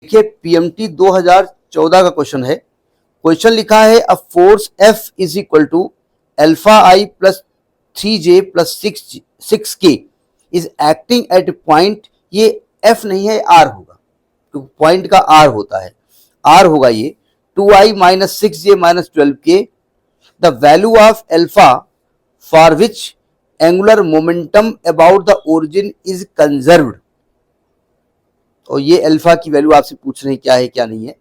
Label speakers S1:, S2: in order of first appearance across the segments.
S1: देखिए पीएमटी 2014 का क्वेश्चन है। क्वेश्चन लिखा है a force F is equal to alpha i plus 3J plus 6K is acting at point, ये F नहीं है R होगा, तो पॉइंट का R होता है, R होगा ये 2I minus 6J minus 12K। The value of alpha for which angular momentum about the origin is conserved. और ये अल्फा की वैल्यू आपसे पूछ रहे हैं क्या है क्या नहीं है।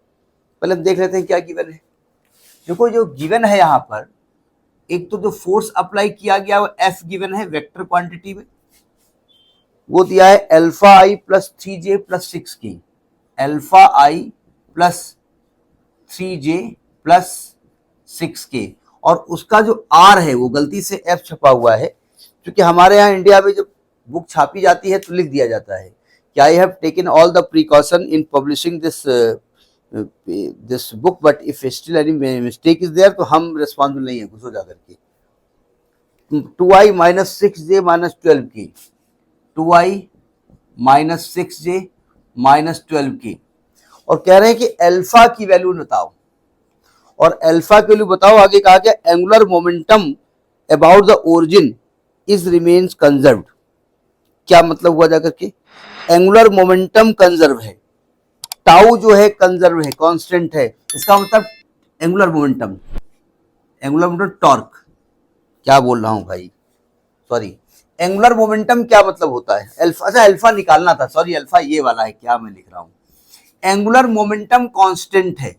S1: पहले हम देख लेते हैं क्या गिवन है। देखो जो गिवन है यहाँ पर, एक तो जो फोर्स अप्लाई किया गया वो F गिवन है वेक्टर क्वांटिटी में, वो दिया है alpha i plus 3J plus 6K, alpha i plus 3J plus 6K, और उसका जो R है वो गलती से F छपा हुआ है, क्योंकि हमारे यहाँ इंडिया में जब बुक छापी जाती है तो लिख दिया जाता है कि I have taken all the precaution in publishing this book but if still any mistake is there, तो हम रिस्पॉन्सिबल नहीं है कुछ हो जाकर के। 2I minus 6J minus 12K, 2I minus 6J minus 12K, और कह रहे हैं कि अल्फा की वैल्यू बताओ, और अल्फा की वैल्यू बताओ। आगे कहा गया angular momentum about the origin is remains conserved. क्या मतलब हुआ जाकर के, एंगुलर मोमेंटम कंजर्व है, टाउ जो है कंजर्व है, कांस्टेंट है, इसका मतलब एंगुलर मोमेंटम टॉर्क, क्या बोल रहा हूं भाई, सॉरी, एंगुलर मोमेंटम क्या मतलब होता है, अल्फा, अच्छा अल्फा निकालना था, सॉरी अल्फा ये वाला है, क्या मैं लिख रहा हूं, एंगुलर मोमेंटम कांस्टेंट है,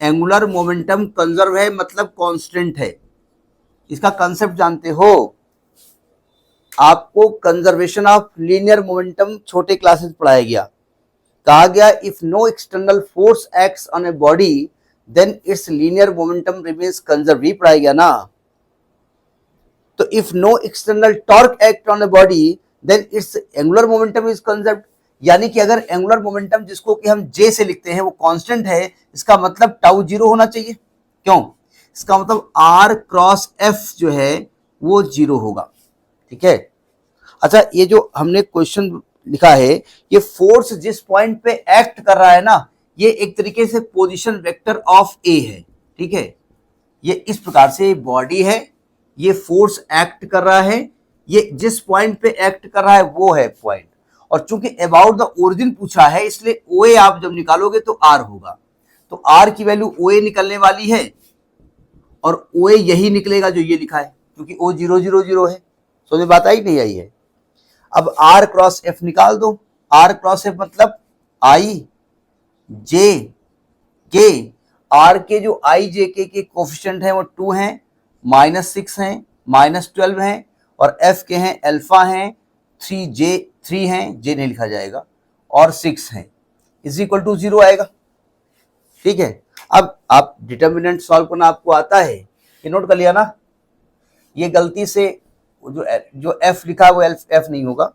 S1: एंगुलर मोमेंटम कंजर्व है मतलब कांस्टेंट है। इसका कंसेप्ट जानते हो, आपको कंजर्वेशन ऑफ लीनियर मोमेंटम छोटे क्लासेस पढ़ाया गया। कहा गया if no external force acts on a body then its linear momentum remains conserve, ही पढ़ाया गया ना। तो if no external torque act on a body then its angular momentum is conserve, यानी कि अगर एंगुलर मोमेंटम जिसको कि हम J से लिखते हैं वो कांस्टेंट है, इसका मतलब टाउ जीरो होना चाहिए। क्यों? इसका मतलब R क्रॉस F जो है वो जीरो होगा, ठीक है। अच्छा ये जो हमने क्वेश्चन लिखा है, ये फोर्स जिस पॉइंट पे एक्ट कर रहा है ना, ये एक तरीके से पोजीशन वेक्टर ऑफ ए है, ठीक है। ये इस प्रकार से बॉडी है, ये फोर्स एक्ट कर रहा है, ये जिस पॉइंट पे एक्ट कर रहा है वो है पॉइंट, और चूंकि अबाउट द ओरिजिन पूछा है इसलिए OA आप जब निकालोगे तो R होगा, तो R की वैल्यू OA निकलने वाली है, और OA यही निकलेगा जो ये लिखा है, क्योंकि O 0 0 0 है। समझ बात आई नहीं आई है? अब R क्रॉस F निकाल दो, R क्रॉस F मतलब I J K, R के जो I J K के कोफिशिएंट हैं वो 2 हैं, माइनस 6 हैं, माइनस 12 हैं, और F के हैं अल्फा हैं 3 हैं, J नहीं लिखा जाएगा, और 6 हैं, इज इक्वल टू 0 आएगा, ठीक है। अब आप डिटर्मिनेंट सॉल्व करना आपको आता है, ये नोट कर लिया ना। ये गलती से जो F लिखा है वो F नहीं होगा।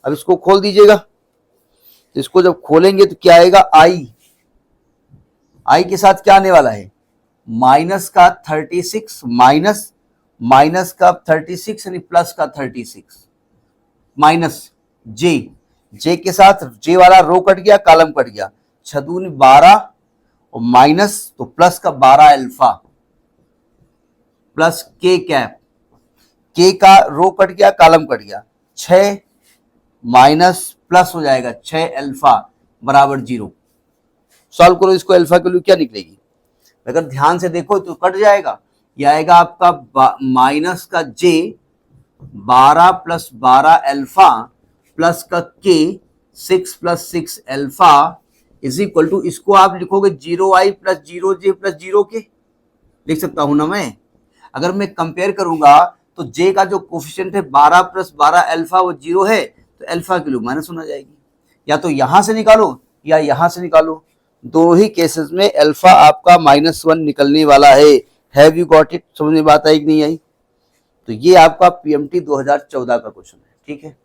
S1: अब इसको खोल दीजिएगा, तो इसको जब खोलेंगे तो क्या आएगा, I के साथ क्या आने वाला है, माइनस का 36 माइनस का 36 यानी प्लस का 36, माइनस J के साथ J वाला रो कट गया, कॉलम कट गया, 6 दूनी 12, और माइनस तो प्लस का 12 alpha plus K cap, K का रो कट गया, कॉलम कट गया, 6 माइनस प्लस हो जाएगा 6 अल्फा बराबर 0। सॉल्व करो इसको, अल्फा के लिए क्या निकलेगी, अगर ध्यान से देखो तो कट जाएगा, यह आएगा आपका माइनस का J 12 प्लस 12 अल्फा प्लस का K 6 plus 6 alpha is equal to, इसको आप लिखोगे 0I plus 0J plus 0K, लिख सकता हूं ना मैं। अगर मैं कंपेयर करूंगा तो J का जो कोफिशिएंट है 12 प्लस 12 अल्फा वो 0 है, तो अल्फा की वैल्यू माइनस होना जाएगी, या तो यहां से निकालो या यहां से निकालो, दोनों ही केसेस में अल्फा आपका -1 निकलने वाला है। Have you got it? समझ में बात आई कि नहीं आई? तो ये आपका पीएमटी 2014 का क्वेश्चन है, ठीक है।